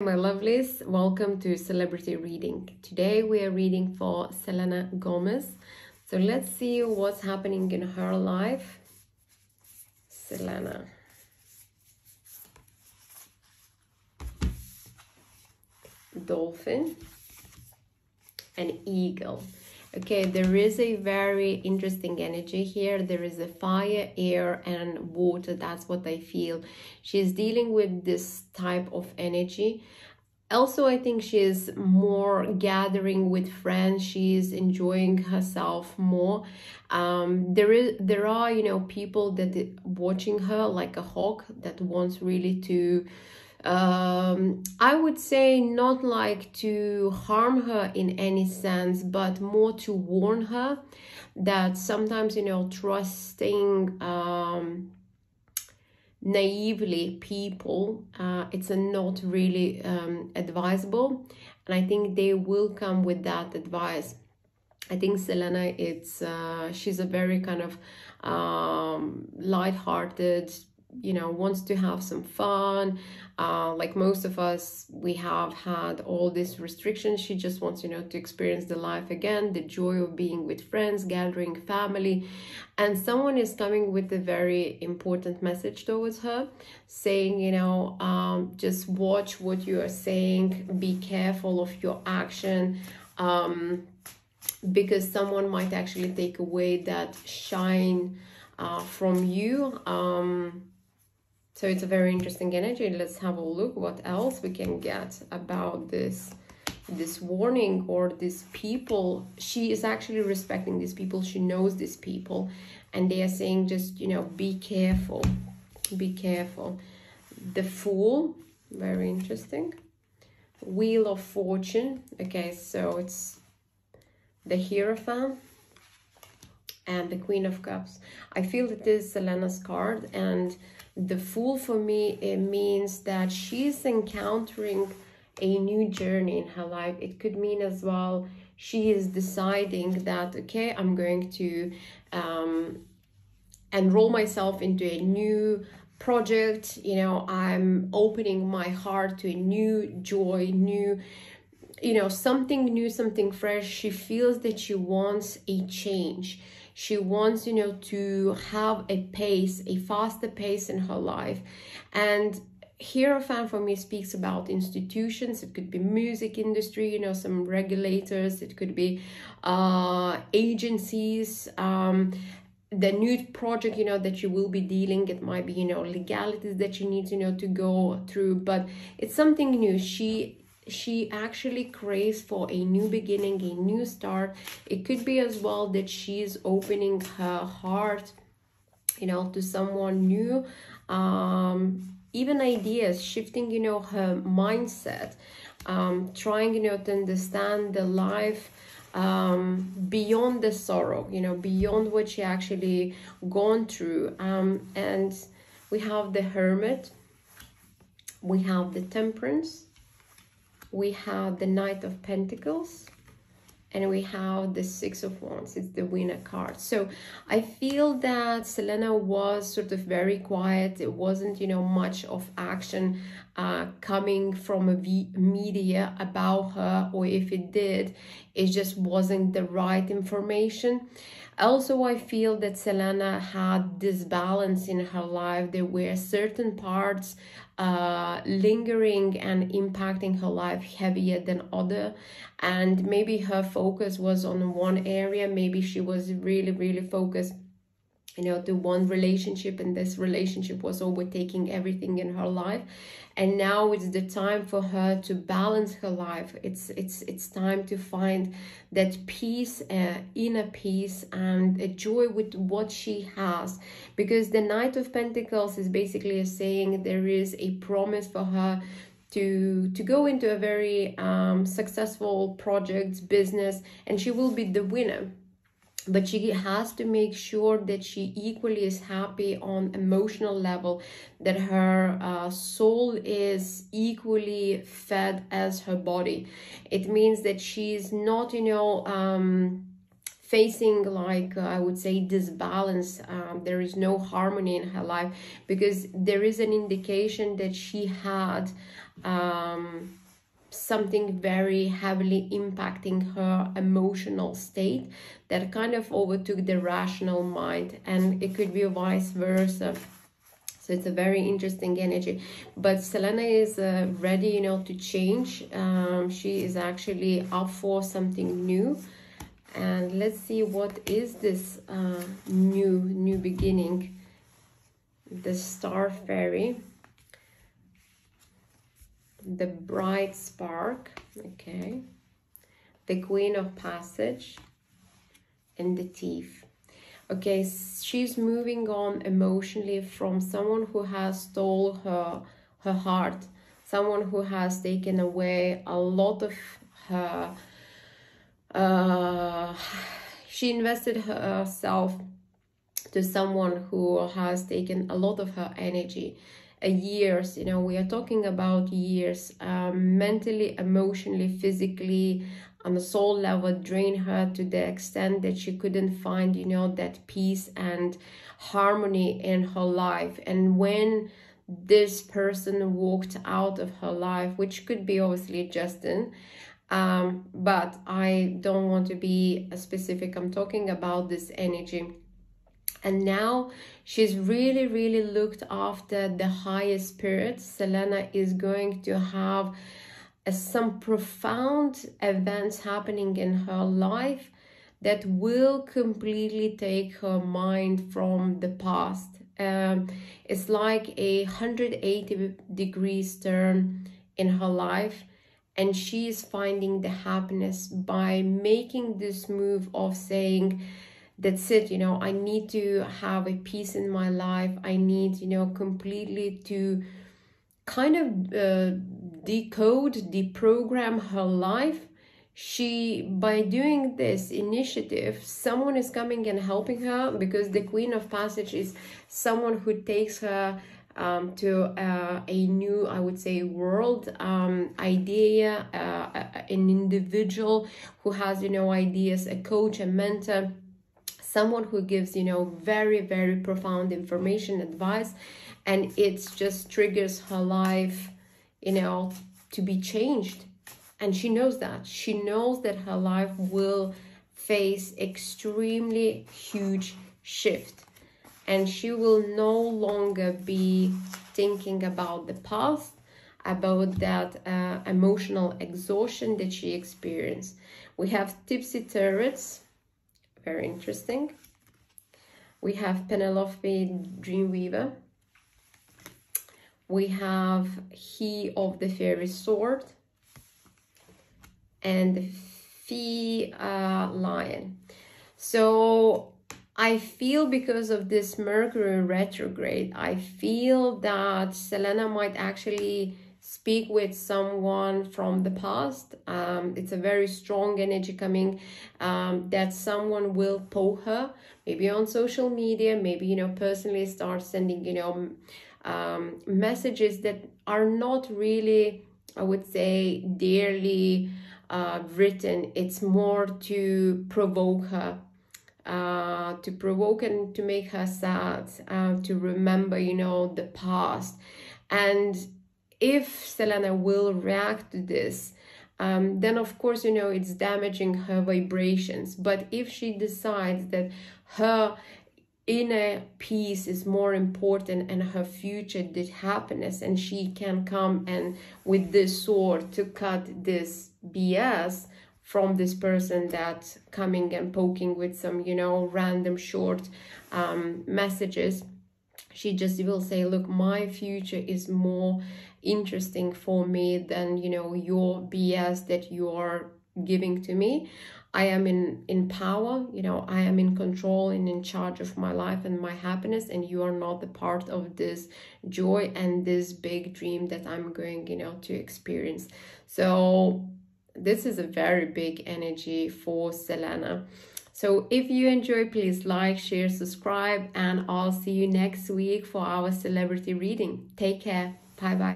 My lovelies, welcome to Celebrity Reading. Today we are reading for Selena Gomez. So let's see what's happening in her life. Selena. Dolphin and eagle. Okay, there is a very interesting energy here. There is a fire, air, and water. That's what I feel. She's dealing with this type of energy. Also, I think she's more gathering with friends. She's enjoying herself more. There are people that watching her like a hawk that wants really to I would say not like to harm her in any sense, but more to warn her that sometimes trusting naively people, it's not really advisable, and I think they will come with that advice. I think Selena, she's a very kind of light-hearted, wants to have some fun. Like most of us, we have had all these restrictions. She just wants, to experience the life again, the joy of being with friends, gathering family. And someone is coming with a very important message towards her, saying, just watch what you are saying, be careful of your action, because someone might actually take away that shine from you. So it's a very interesting energy. Let's have a look what else we can get about this warning or these people. She is actually respecting these people. She knows these people, and they are saying just, be careful. Be careful. The Fool, very interesting. Wheel of Fortune. Okay, so it's the Hierophant and the Queen of Cups. I feel that this is Selena's card, and the Fool for me, it means that she's encountering a new journey in her life. It could mean as well she is deciding that, okay, I'm going to enroll myself into a new project. I'm opening my heart to a new joy, new something new, something fresh. She feels that she wants a change. She wants, to have a pace, a faster pace in her life. And Hierophant for me speaks about institutions. It could be music industry, some regulators. It could be agencies. The new project, that you will be dealing, it might be, legalities that you need, to go through. But it's something new. She actually craves for a new beginning, a new start. It could be as well that she's opening her heart, to someone new. Even ideas, shifting, her mindset, trying, to understand the life beyond the sorrow, beyond what she actually gone through. And we have the Hermit, we have the Temperance, we have the Knight of Pentacles, and we have the Six of Wands. It's the winner card. So I feel that Selena was sort of very quiet. It wasn't, much of action coming from a media about her, or if it did, it just wasn't the right information. Also, I feel that Selena had this balance in her life. There were certain parts lingering and impacting her life heavier than other, and maybe her focus was on one area. Maybe she was really focused to one relationship, and this relationship was overtaking everything in her life. And now it's the time for her to balance her life. It's time to find that peace, inner peace, and a joy with what she has, because the Knight of Pentacles is basically saying there is a promise for her to go into a very successful project, business, and she will be the winner. But she has to make sure that she equally is happy on emotional level, that her soul is equally fed as her body. It means that she's not, facing like I would say disbalance. There is no harmony in her life, because there is an indication that she had something very heavily impacting her emotional state that kind of overtook the rational mind, and it could be vice versa. So it's a very interesting energy. But Selena is ready, you know, to change. She is actually up for something new. And let's see, what is this new beginning? The Star Fairy, the Bright Spark, okay, the Queen of Passage, and the Thief. Okay, she's moving on emotionally from someone who has stole her heart, someone who has taken away a lot of her. She invested herself to someone who has taken a lot of her energy, years, you know, we are talking about years, mentally, emotionally, physically, on the soul level, drain her to the extent that she couldn't find, you know, that peace and harmony in her life. And when this person walked out of her life, which could be obviously Justin, but I don't want to be specific, I'm talking about this energy. And now she's really looked after the higher spirits. Selena is going to have some profound events happening in her life that will completely take her mind from the past. It's like a 180 degrees turn in her life, and she is finding the happiness by making this move of saying, that's it, you know, I need to have a peace in my life. I need, you know, completely to kind of deprogram her life. She, by doing this initiative, someone is coming and helping her, because the Queen of Passage is someone who takes her to a new, I would say, world idea, an individual who has, you know, ideas, a coach, a mentor, someone who gives, you know, very profound information, advice, and it just triggers her life, you know, to be changed. And she knows that. She knows that her life will face extremely huge shift, and she will no longer be thinking about the past, about that emotional exhaustion that she experienced. We have Tipsy Turrets, very interesting. We have Penelope Dreamweaver. We have He of the Fairy Sword, and the Fee Lion. So I feel, because of this Mercury retrograde, I feel that Selena might actually speak with someone from the past. It's a very strong energy coming, that someone will poke her, maybe on social media, maybe, you know, personally start sending, you know, messages that are not really, I would say, dearly written. It's more to provoke her, to provoke and to make her sad, to remember, you know, the past. And if Selena will react to this, then of course, you know, it's damaging her vibrations. But if she decides that her inner peace is more important and her future, the happiness, and she can come and with this sword to cut this BS from this person that's coming and poking with some, you know, random short messages, she just will say, look, my future is more interesting for me than, you know, your BS that you are giving to me. I am in power, you know, I am in control and in charge of my life and my happiness, and you are not the part of this joy and this big dream that I'm going, you know, to experience. So this is a very big energy for Selena. So if you enjoy, please like, share, subscribe, and I'll see you next week for our celebrity reading. Take care. Bye bye.